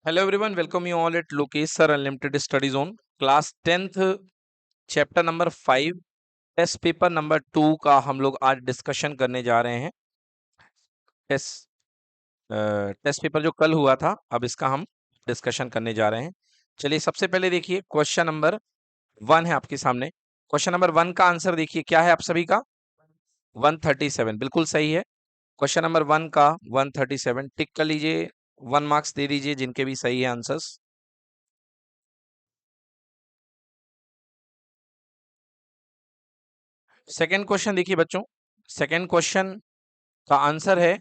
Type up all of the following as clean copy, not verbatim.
Hello everyone, welcome you all at Lokesh Sir Unlimited Study Zone. Class 10th chapter number 5 test paper number 2 का हम लोग आज discussion करने जा रहे हैं। टेस्ट टेस्ट पेपर जो कल हुआ था, अब इसका हम डिस्कशन करने जा रहे हैं। चलिए सबसे पहले देखिए क्वेश्चन नंबर 1 है आपके सामने। क्वेश्चन नंबर 1 का आंसर देखिए क्या है आप सभी का 137, बिल्कुल सही है। क्वेश्चन नंबर 1 का 137 टिक कर लीजिए, 1 मार्क्स दे दीजिए जिनके भी सही है आंसर्स। सेकेंड क्वेश्चन देखिए बच्चों, सेकेंड क्वेश्चन का आंसर है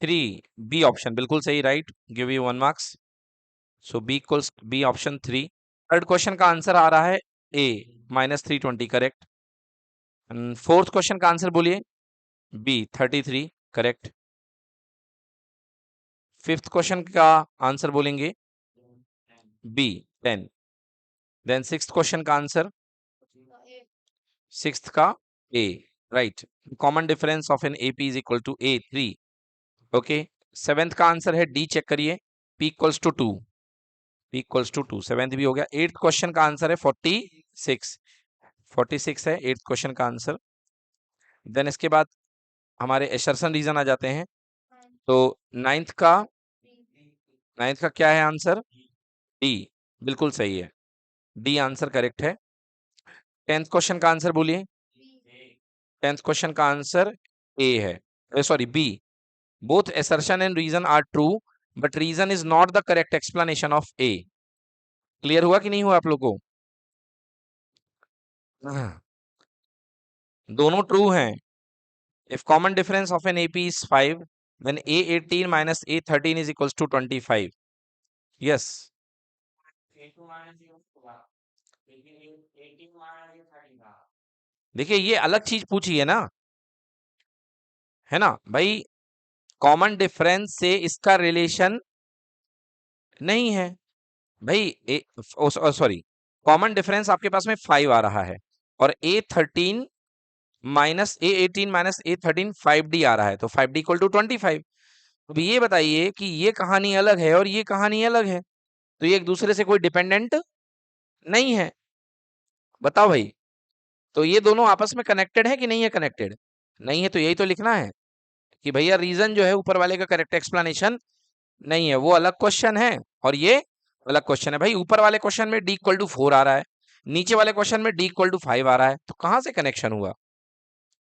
3, बी ऑप्शन, बिल्कुल सही, right, give you 1 marks. So B equals B option 3। Third question का आंसर आ रहा है ए -320, करेक्ट। फोर्थ क्वेश्चन का आंसर बोलिए बी 33, करेक्ट। फिफ्थ क्वेश्चन का आंसर बोलेंगे बी 10। देन सिक्स्थ क्वेश्चन का आंसर, सिक्स्थ का A, right. Common difference of an AP is equal to A 3, okay. Seventh का आंसर है डी, चेक करिए, P equals to 2, P equals to 2, seventh भी हो गया। एट्थ क्वेश्चन का answer है 46, 46 है एट्थ क्वेश्चन का आंसर। देन इसके बाद हमारे एसर्शन रीजन आ जाते हैं। तो नाइन्थ का क्या है आंसर, डी, बिल्कुल सही है, डी आंसर करेक्ट है। टेंथ क्वेश्चन का आंसर बोलिए, टेंथ क्वेश्चन का आंसर ए है, sorry B. Both assertion and reason are true but reason is not the correct explanation of a। Clear हुआ कि नहीं हुआ आप लोग को? दोनों ट्रू हैं। If common difference of an AP is 5 then a18 minus a13 is equals to 25। yes, देखिए ये अलग चीज पूछी है ना भाई, कॉमन डिफरेंस से इसका रिलेशन नहीं है भाई। सॉरी, कॉमन डिफरेंस आपके पास में 5 आ रहा है और a13 minus a18 minus a13 5d आ रहा है, तो 5d इक्वल टू 25। अब ये बताइए कि ये कहानी अलग है और ये कहानी अलग है, तो ये एक दूसरे से कोई डिपेंडेंट नहीं है, बताओ भाई। तो ये दोनों आपस में कनेक्टेड है कि नहीं है कनेक्टेड? नहीं है, तो यही तो लिखना है कि भैया रीजन जो है ऊपर वाले का करेक्ट एक्सप्लेनेशन नहीं है, वो अलग क्वेश्चन है और ये अलग क्वेश्चन है। भाई ऊपर वाले क्वेश्चन में d इक्वल टू 4 आ रहा है, नीचे वाले क्वेश्चन में d इक्वल टू 5 आ रहा है, तो कहां से कनेक्शन हुआ?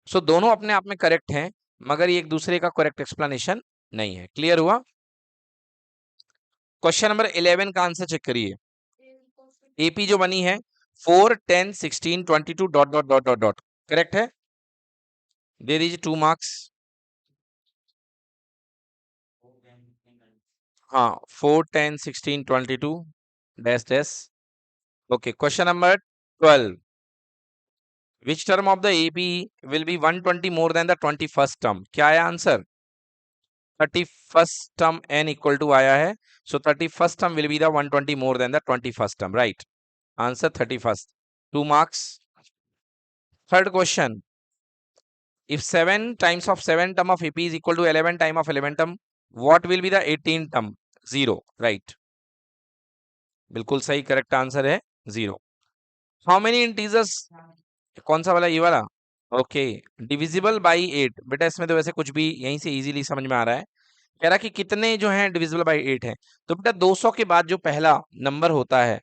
सो दोनों अपने आप में करेक्ट हैं मगर ये एक दूसरे का करेक्ट एक्सप्लेनेशन नहीं है। क्लियर हुआ? क्वेश्चन नंबर 11 का आंसर चेक करिए। एपी जो बनी है 4, 10, 16, 22 dot dot dot dot dot, correct है, दे दीजिए 2 मार्क्स। हाँ, 4, 10, 16, 22 dash dash, okay. Question number 12, which term of the AP will be 120 more than the 21st term? क्या है answer? 31st term n equal to आया है, so 31st term will be the 120 more than the 21st term, right. Answer 31st, 2 marks. Third question, if 7 times of 7 term of AP is equal to 11 time of 11 term, what will be the 18 term? 0, right, बिल्कुल सही, correct answer है 0। How many integers, कौन सा वाला, ये वाला, okay. Divisible by 8, बेटा इसमें तो वैसे कुछ भी यहीं से इजीली समझ में आ रहा है। कह रहा कि कितने जो हैं डिविजिबल बाई 8 है, तो बेटा 200 के बाद जो पहला नंबर होता है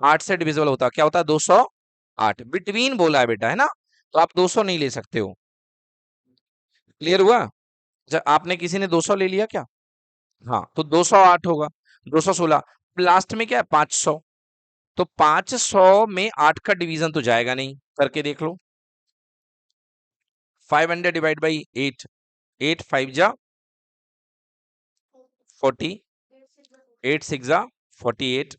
8 से डिविजिबल होता है, क्या होता है? 208, बिटवीन बोला है बेटा, है ना, तो आप 200 नहीं ले सकते हो। क्लियर हुआ? जब आपने किसी ने 200 ले लिया क्या? हाँ, तो 208 होगा, 216, लास्ट में क्या है 500, तो 500 में 8 का डिवीजन तो जाएगा नहीं, करके देख लो। 500 डिवाइड बाई 8, 8 5 जा 40, 8 6 जा 48,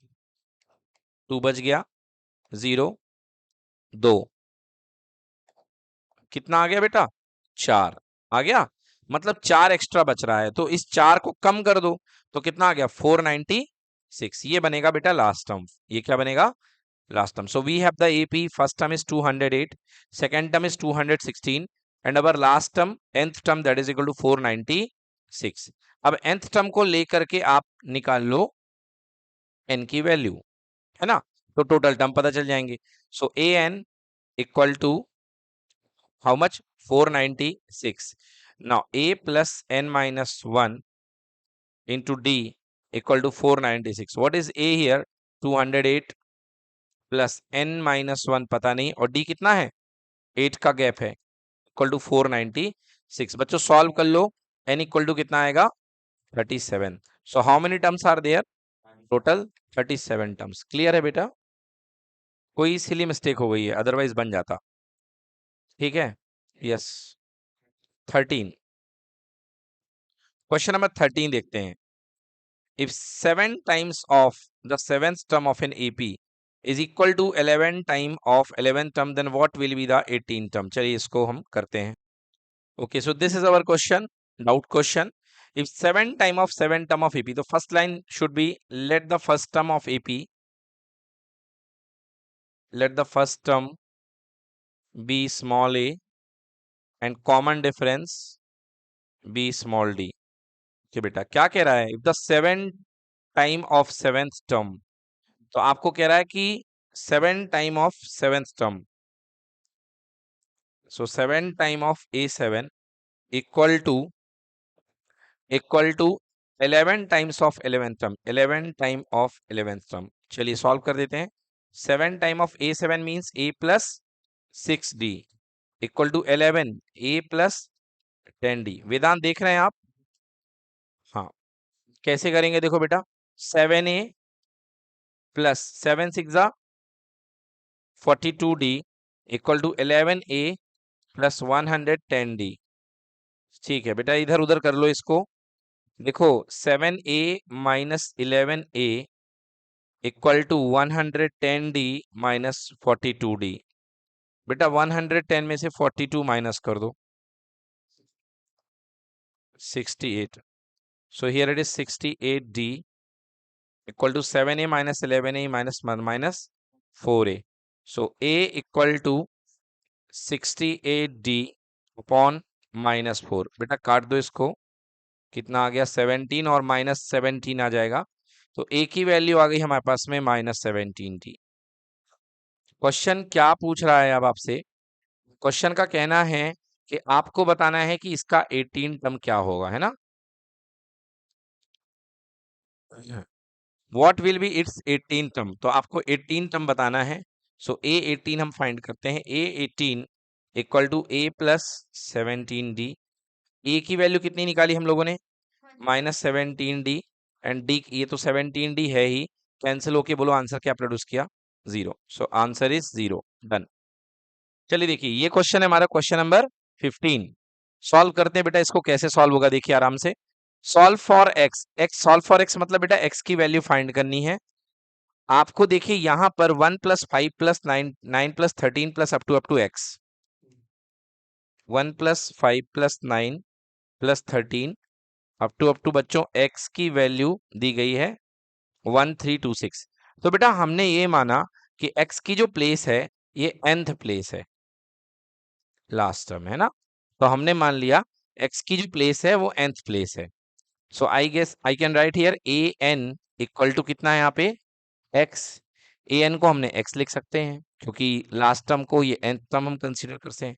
2 बच गया, 0 2, कितना आ गया बेटा? 4 आ गया, मतलब 4 एक्स्ट्रा बच रहा है, तो इस 4 को कम कर दो, तो कितना आ गया? 496। ये बनेगा बेटा लास्ट टर्म, ये क्या बनेगा? Last term. So we have the AP, first term is 208, second term is 216 and our last term nth term that is equal to 496। अब nth टर्म को लेकर के आप निकाल लो n की वैल्यू, है ना, तो टोटल टर्म पता चल जाएंगे। So a n equal to how much, 496। Now a plus n minus 1 into d equal to 496. What is a here? 208 plus n minus 1 पता नहीं, और d कितना है, 8 का गैप है, इक्वल टू 496। बच्चों सॉल्व कर लो, n इक्वल टू कितना आएगा, 37। So how many terms are there, total 37 terms. Clear है बेटा, कोई सिली मिस्टेक हो गई है, अदरवाइज बन जाता। ठीक है, यस। 13, क्वेश्चन नंबर 13 देखते हैं। If 7 times of the 7th term of an AP is equal to 11 time of 11th term, then what will be the 18th term? चलिए इसको हम करते हैं। Okay, so this is our question, doubt question. If 7 time of 7 term of AP, the first line should be let the first term of AP, let the first term be small a and common difference be small d. Okay बेटा, क्या कह रहा है, if the 7 time of 7th term, तो आपको कह रहा है कि 7 time of 7th term, so 7 time of A7 equal to 11 times of 11th term, 11 time of 11th term. चलिए सॉल्व कर देते हैं। 7 time of A7 means A plus 6D equal to 11 A plus 10D। Vedant देख रहे हैं आप, हाँ, कैसे करेंगे देखो बेटा, 7A plus 7 6 42D equal to 11A plus 110D। ठीक है बेटा, इधर उधर कर लो इसको। देखो 7A minus 11A equal to 110D minus 42D। बेटा 110 में से 42 माइनस कर दो, 68। So here it is 68D equal to 7A minus 11A minus minus 4A। So A equal to 68D upon minus 4। बेटा काट दो इसको, कितना आ गया, 17 और माइनस 17 आ जाएगा, तो ए की वैल्यू आ गई हमारे पास में माइनस 17 थी। क्वेश्चन क्या पूछ रहा है अब आपसे, क्वेश्चन का कहना है कि आपको बताना है कि इसका 18 टर्म क्या होगा, है ना, what will be it's 18 term, तो आपको 18 टर्म बताना है। सो ए 18 हम फाइंड करते हैं, A 18 equal to A plus 17D। ए की वैल्यू कितनी निकाली हम लोगों ने, माइनस 17D, एंड डी ये तो 17D है ही, कैंसिल होके बोलो आंसर क्या प्रोड्यूस किया, 0। So answer is 0, done. चलिए देखिए ये क्वेश्चन है हमारा, क्वेश्चन नंबर 15। सॉल्व करते हैं बेटा, इसको कैसे सॉल्व होगा देखिए आराम से। Solve for x, solve for x मतलब बेटा एक्स की वैल्यू फाइंड करनी है आपको। देखिए यहां पर 1 plus 5 plus 9, 9 plus 13 plus up to X, 1 plus 5 plus 9 plus 13 up to बच्चों एक्स की वैल्यू दी गई है 1326। तो बेटा हमने ये माना कि एक्स की जो प्लेस है ये nth प्लेस है, लास्ट टर्म है ना, तो हमने मान लिया एक्स की जो प्लेस है वो nth प्लेस है। So I guess I can write here a n equal to कितना है यहाँ पे, एक्स। ए एन को हमने एक्स लिख सकते हैं क्योंकि लास्ट टर्म को ये nth टर्म हम कंसीडर करते हैं।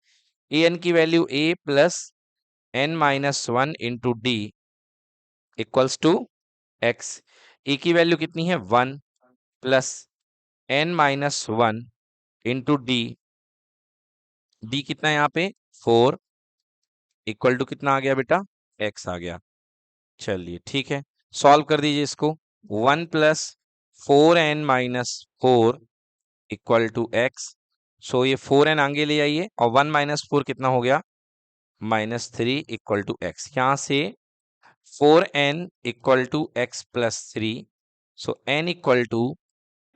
ए एन की value a plus n minus 1 into d equals to x. A की वैल्यू कितनी है, 1 plus n minus 1 into d, d कितना है यहाँ पे 4 इक्वल टू कितना आ गया बेटा, एक्स आ गया। चलिए ठीक है, सॉल्व कर दीजिए इसको। 1 plus 4n minus 4 equal to x. So ये 4n आगे ले आइए, और 1 माइनस 4 कितना हो गया, माइनस 3 इक्वल टू एक्स। यहाँ से 4n equal to X plus 3, so n equal to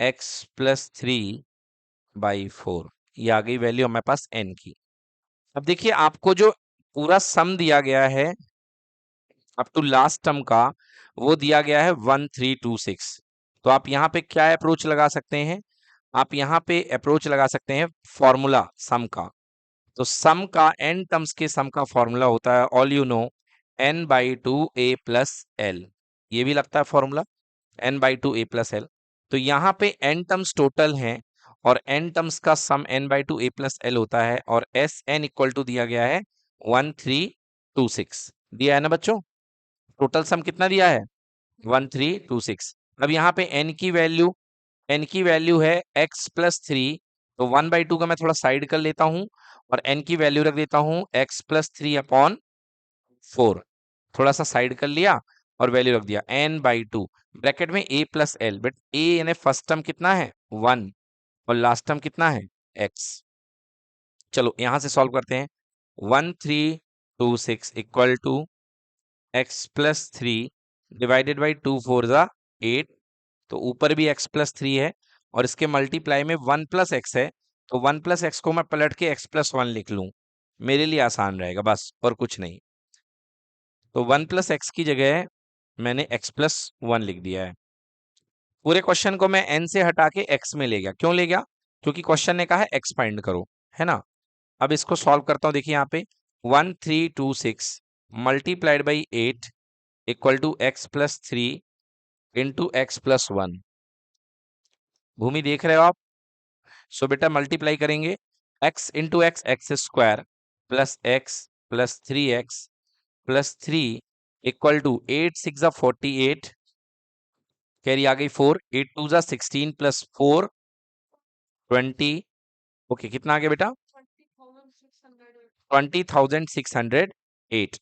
X plus 3 by 4। ये आ गई वैल्यू हमारे पास n की। अब देखिए आपको जो पूरा सम दिया गया है अप टू लास्ट टर्म का, वो दिया गया है 1326। तो आप यहाँ पे क्या अप्रोच लगा सकते हैं, आप यहाँ पे अप्रोच लगा सकते हैं फॉर्मूला सम का। तो सम का n टर्म्स के सम का फॉर्मूला होता है all you know n by two A plus L. ये भी लगता है formula n by two A plus L. तो यहाँ पे n टर्म्स टोटल हैं और n टर्म्स का सम n/2 a प्लस l होता है और एस एन इक्वल टू दिया गया है 1326 दिया है ना बच्चों। टोटल सम कितना दिया है 1326। अब यहाँ पे n की वैल्यू है x प्लस 3, तो 1/2 का मैं थोड़ा साइड कर लेता हूँ और n की वैल्यू रख देता हूँ x प्लस 3/4, थोड़ा सा साइड कर लिया और वैल्यू रख दिया n/2 ब्रैकेट में a plus L. But a यानी फर्स्ट टर्म कितना है 1 और लास्ट टर्म कितना है x। चलो यहां से सॉल्व करते हैं। 1326 equal to x plus 3 divided by 2 4 ज़ा 8, तो ऊपर भी x प्लस 3 है और इसके मल्टीप्लाई में 1 प्लस एक्स है, तो 1 प्लस एक्स को मैं पलट के x प्लस 1 लिख लूं, मेरे लिए आसान रहेगा बस और कुछ नहीं। तो 1 प्लस एक्स की जगह मैंने x प्लस 1 लिख दिया है। पूरे क्वेश्चन को मैं n से हटा के x में ले गया। क्यों ले गया? क्योंकि क्वेश्चन ने कहा है x फाइंड करो, है ना। अब इसको सॉल्व करता हूं। देखिए यहाँ पे 1326 multiplied by 8 equal to x plus 3 into x plus 1। Bhumi देख रहे हो आप? सो बेटा मल्टीप्लाई करेंगे x into x x square plus 3x plus 3 equal to 8 6 48, carry आ गई 4, 8 2 16 प्लस 4 20। ओके कितना आ गया बेटा 20,608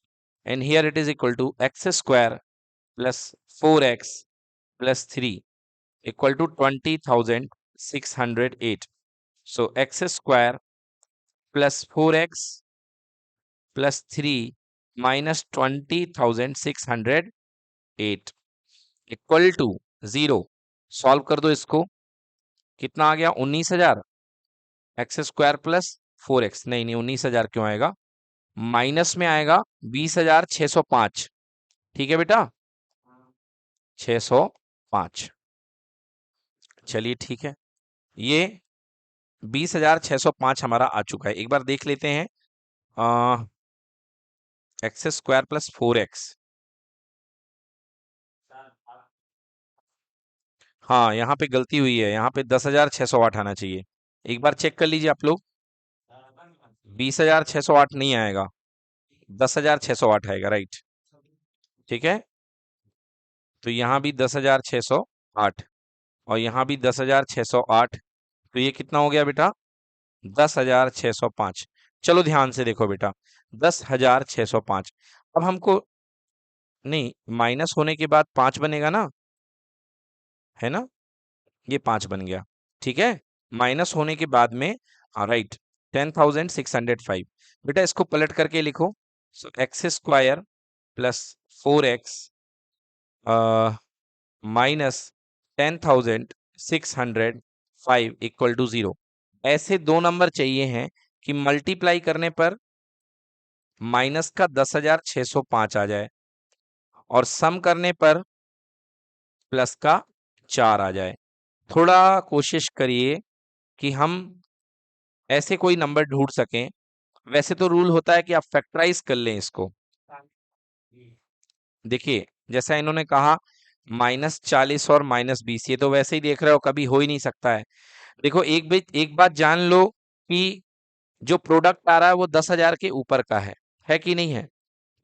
and here it is equal to X square plus 4x plus 3 equal to 20,608। So x square plus 4x plus 3 minus 20,608 equal to 0। Solve कर दो इसको, कितना आ गया 19,000। एक्स स्क्वायर प्लस 4x, नहीं नहीं 19,000 क्यों आएगा, माइनस में आएगा 20,605। ठीक है बेटा 605। चलिए ठीक है, ये 20,605 हमारा आ चुका है। एक बार देख लेते हैं एक्स स्क्वायर प्लस 4x, हाँ यहाँ पे गलती हुई है, यहाँ पे 10,608 आना चाहिए। एक बार चेक कर लीजिए आप लोग, 20,608 नहीं आएगा, 10,608 आएगा, राइट। ठीक है, तो यहाँ भी 10,608 और यहाँ भी 10,608, तो ये कितना हो गया बेटा 10,605। चलो ध्यान से देखो बेटा 10,605। अब हमको नहीं, माइनस होने के बाद 5 बनेगा ना, है ना, ये 5 बन गया। ठीक है, माइनस होने के बाद में, हाँ राइट 10,605। बेटा इसको पलट करके लिखो, so x square plus 4x minus 10,605 equal to 0। ऐसे दो नंबर चाहिए हैं कि मल्टीप्लाई करने पर माइनस का 10,605 आ जाए और सम करने पर प्लस का 4 आ जाए। थोड़ा कोशिश करिए कि हम ऐसे कोई नंबर ढूंढ सकें। वैसे तो रूल होता है कि आप फैक्टराइज कर लें इसको। देखिए जैसा इन्होंने कहा -40 और -20, ये तो वैसे ही देख रहे हो कभी हो ही नहीं सकता है। देखो एक बात जान लो कि जो प्रोडक्ट आ रहा है वो 10,000 के ऊपर का है कि नहीं है।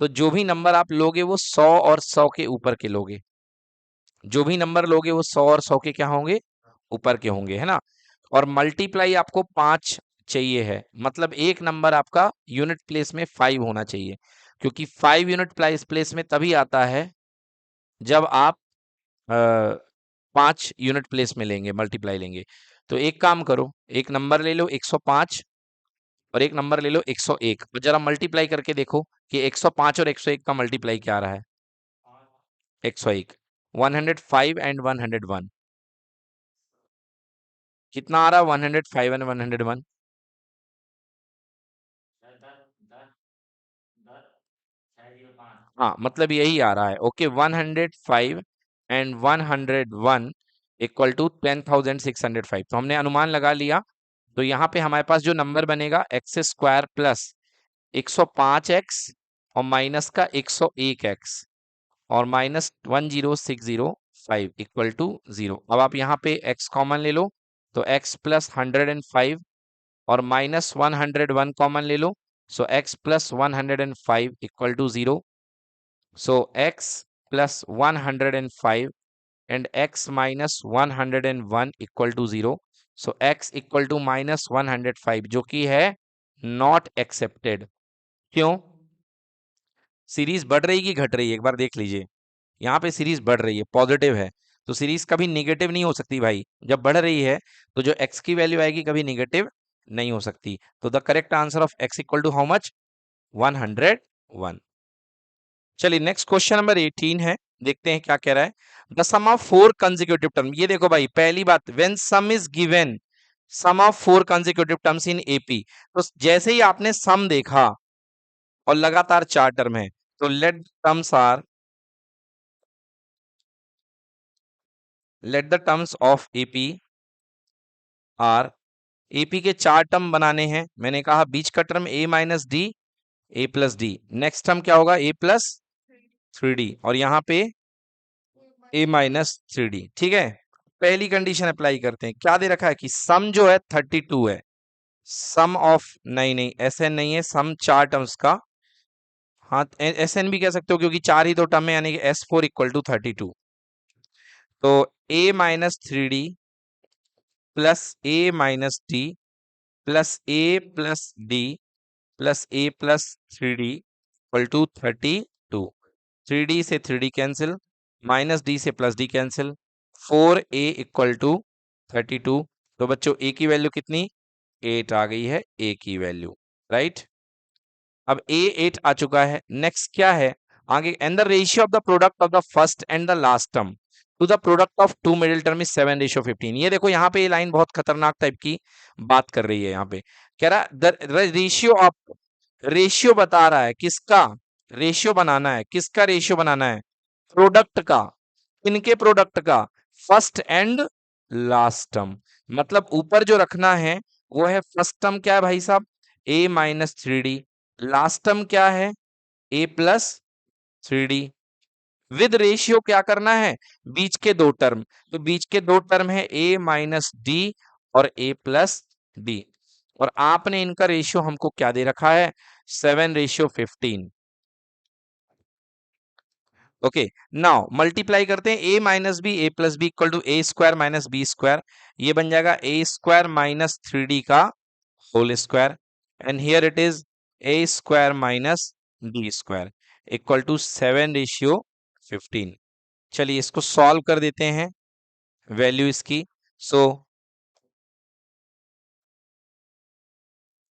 तो जो भी नंबर आप लोगे वो 100 और 100 के ऊपर के लोगे, जो भी नंबर लोगे वो 100 और 100 के क्या होंगे, ऊपर के होंगे, है ना। और मल्टीप्लाई आपको 5 चाहिए है, मतलब एक नंबर आपका यूनिट प्लेस में 5 होना चाहिए, क्योंकि 5 यूनिट प्लेस में तभी आता है जब आप 5 यूनिट प्लेस में लेंगे, मल्टीप्लाई लेंगे। तो एक काम करो, एक नंबर ले लो 105 और एक नंबर ले लो 101 और जरा मल्टीप्लाई करके देखो कि 105 और 101 का मल्टीप्लाई क्या आ रहा है। 101, 105 एंड 101 कितना आ रहा है, 105 एंड 101। हाँ मतलब यही आ रहा है। Okay 105 and 101 equal to 10,605। तो हमने अनुमान लगा लिया। तो यहाँ पे हमारे पास जो नंबर बनेगा एक्स स्क्वायर प्लस 105x और माइनस का 101x और माइनस 1060 5 इक्वल टू 0। अब आप यहाँ पे x कॉमन ले लो, तो x प्लस 105 और माइनस 101 कॉमन ले लो, so x plus 105 equal to 0। So x plus 105 and x minus 101 equal to 0. So x equal to minus 105 जो कि है not accepted। क्यों? सीरीज बढ़ रही कि घट रही है, एक बार देख लीजिए। यहाँ पे सीरीज बढ़ रही है, पॉजिटिव है, तो सीरीज कभी निगेटिव नहीं हो सकती भाई। जब बढ़ रही है तो जो x की वैल्यू आएगी कभी निगेटिव नहीं हो सकती। तो the correct answer of x equal to how much? 101। चलिए नेक्स्ट क्वेश्चन नंबर 18 है, देखते हैं क्या कह रहा है। The sum of 4 consecutive term, ये देखो भाई पहली बात, when sum is given, sum of 4 consecutive terms in AP, तो जैसे ही आपने सम देखा और लगातार 4 टर्म है, तो let the terms of AP are, AP के 4 टर्म बनाने हैं। मैंने कहा बीच का term a minus D, a plus D, next term क्या होगा? a प्लस 3d, और यहाँ पे a माइनस 3d। ठीक है, पहली कंडीशन अप्लाई करते हैं। क्या दे रखा है कि सम जो है 32 है, सम ऑफ, नहीं नहीं एसएन नहीं है, सम 4 टर्म्स का, हाँ एसएन भी कह सकते हो क्योंकि 4 ही तो टर्म है, यानी कि S4 इक्वल टू 32। तो a minus 3d plus a minus D plus a plus D plus a plus 3d equal to 32। 3d से 3d कैंसिल, माइनस डी से plus D cancel, 4a equal to 32। तो बच्चों a की value कितनी? 8 आ गई है a की value, right. अब a 8 आ चुका है, नेक्स्ट क्या है आगे? And the ratio of the product of the first and the last term to the product of two middle term is 7:15। ये देखो यहाँ पे ये लाइन बहुत खतरनाक टाइप की बात कर रही है। यहाँ पे कह रहा द रेशियो ऑफ, रेशियो बता रहा है किसका? रेशियो बनाना है, किसका रेशियो बनाना है? प्रोडक्ट का। इनके प्रोडक्ट का, फर्स्ट एंड लास्ट टर्म। मतलब ऊपर जो रखना है वो है फर्स्ट टर्म, क्या है भाई साहब? a minus 3d। Last term क्या है? a plus 3d। With ratio क्या करना है? बीच के दो टर्म, तो बीच के दो टर्म है a माइनस डी और a प्लस डी, और आपने इनका रेशियो हमको क्या दे रखा है? 7:15। ओके, नाउ मल्टीप्लाई करते हैं, a minus b a plus b equal to a square minus b square, ये बन जाएगा a स्क्वायर माइनस 3d का whole square, and here it is a square minus d square equal to 7:15। चलिए इसको solve कर देते हैं, value इसकी। सो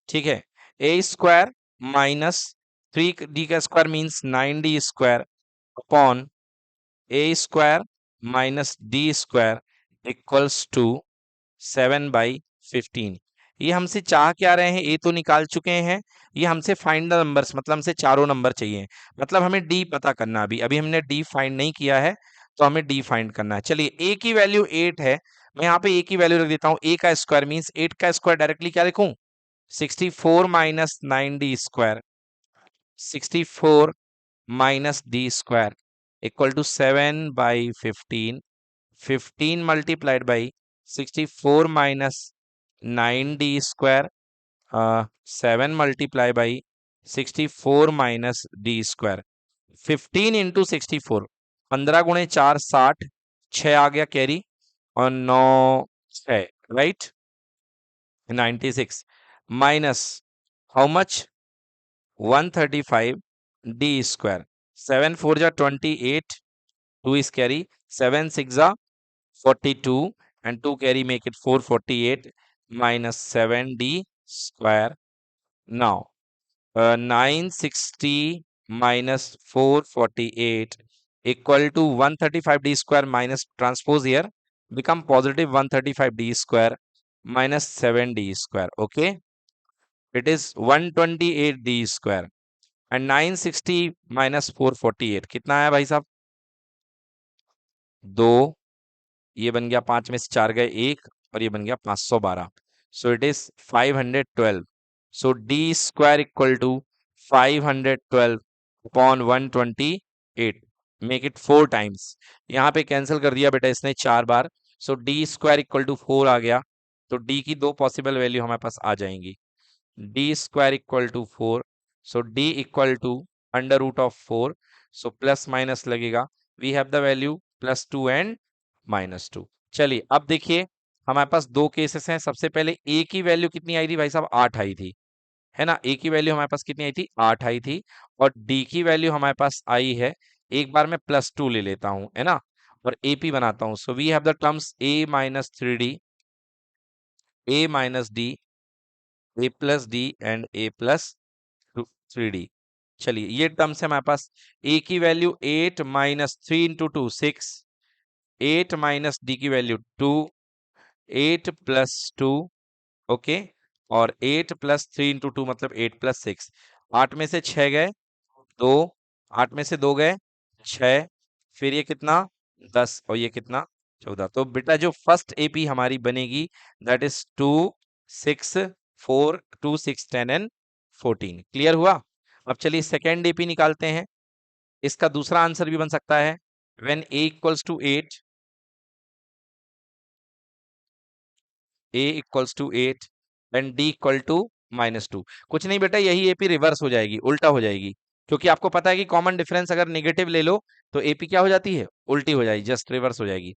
ठीक है, a स्क्वायर माइनस 3d का square means 9d square upon a square minus d square equals to 7/15। ये हमसे चाह क्या रहे हैं? ए तो निकाल चुके हैं, ये हमसे फाइंड द नंबर्स, मतलब हमसे चारों नंबर चाहिए, मतलब हमें डी पता करना। अभी अभी हमने डी फाइंड नहीं किया है, तो हमें डी फाइंड करना है। चलिए ए की वैल्यू 8 है, मैं यहाँ पे ए की वैल्यू रख देता हूँ। ए का स्क्वायर मीन्स 8 का स्क्वायर डायरेक्टली क्या लिखूं? 64 minus 9d square, 64 minus d square equal to 7/15। 15 multiplied by 64 minus 9d square, 7 multiply by 64 minus d square. 15 into 64, 15 गुणे 4 60, 6 आ गया कैरी, और 9 6, right, 96 minus how much? 135 D square. 7 4 जा 28, 2 is carry, 7 6 जा 42 and 2 carry make it 448 minus 7d square. Now 960 minus 448 equal to 135d square minus transpose here become positive 135d square minus 7d square. Okay, it is 128d square and 960 minus 448 कितना आया भाई साहब? 2, ये बन गया 5 में से 4 गए 1, और ये बन गया 512। So it is 512। So d square equal to 512 upon 128। Make it 4 times. यहाँ पे कैंसिल कर दिया बेटा इसने 4 बार, so d square equal to 4 आ गया। तो डी की दो पॉसिबल वैल्यू हमारे पास आ जाएंगी, d square equal to 4, so d equal to under root of 4, so plus minus लगेगा, we have the value +2 and -2। चलिए अब देखिए हमारे पास दो केसेस हैं। सबसे पहले ए की वैल्यू कितनी आई थी भाई साहब, 8 आई थी, है ना। ए की वैल्यू हमारे पास कितनी आई थी, 8 आई थी। और डी की वैल्यू हमारे पास आई है, एक बार मैं +2 ले लेता हूं, है ना, और एपी बनाता हूं। So we have the terms a minus 3d, a minus D, a plus d and a plus 3d। चलिए ये टर्म्स है हमारे पास। a की value 8 minus 3 into 2 6, 8 minus d की वैल्यू 2, 8 प्लस 2, ओके, और 8 प्लस 3 इंटू 2 मतलब 8 प्लस 6। 8 में से 6 गए 2, 8 में से 2 गए 6, फिर ये कितना 10 और ये कितना 14। तो बेटा जो फर्स्ट एपी हमारी बनेगी दैट इज 2 6 4, 2 6 10 एंड 14। क्लियर हुआ। अब चलिए सेकेंड एपी निकालते हैं। इसका दूसरा आंसर भी बन सकता है when a equals to 8, a equals to 8 and d equal to -2। कुछ नहीं बेटा, यही एपी रिवर्स हो जाएगी, उल्टा हो जाएगी, क्योंकि आपको पता है कि कॉमन डिफरेंस अगर नेगेटिव ले लो तो एपी क्या हो जाती है, उल्टी हो जाएगी, जस्ट रिवर्स हो जाएगी।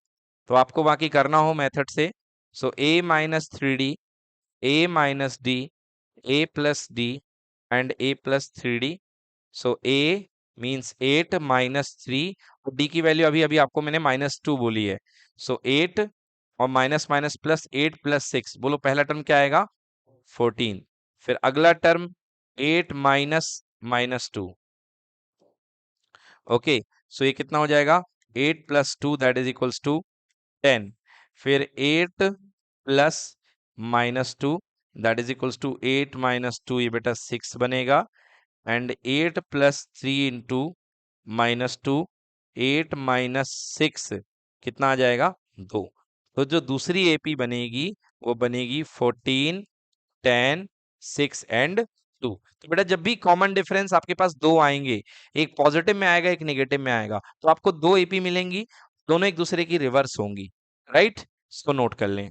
तो आपको बाकी करना हो मेथड से, सो a minus 3d, a minus D, a plus d and a plus 3d। So a means 8 minus 3, और d की वैल्यू अभी अभी आपको मैंने -2 बोली है। सो 8 और माइनस माइनस प्लस 8 प्लस 6, बोलो पहला टर्म क्या आएगा 14। फिर अगला टर्म 8 माइनस -2, ओके, सो ये कितना हो जाएगा 8 plus 2 that is equals to 10। फिर 8 plus -2 that is equals to 8 minus 2, ये बेटा 6 बनेगा। एंड 8 प्लस 3 इंटू -2, 8 माइनस 6 कितना आ जाएगा 2। तो जो दूसरी एपी बनेगी वो बनेगी 14 10 6 एंड 2। तो बेटा जब भी कॉमन डिफरेंस आपके पास दो आएंगे, एक पॉजिटिव में आएगा एक नेगेटिव में आएगा, तो आपको दो एपी मिलेंगी, दोनों एक दूसरे की रिवर्स होंगी, राइट। इसको नोट कर लें।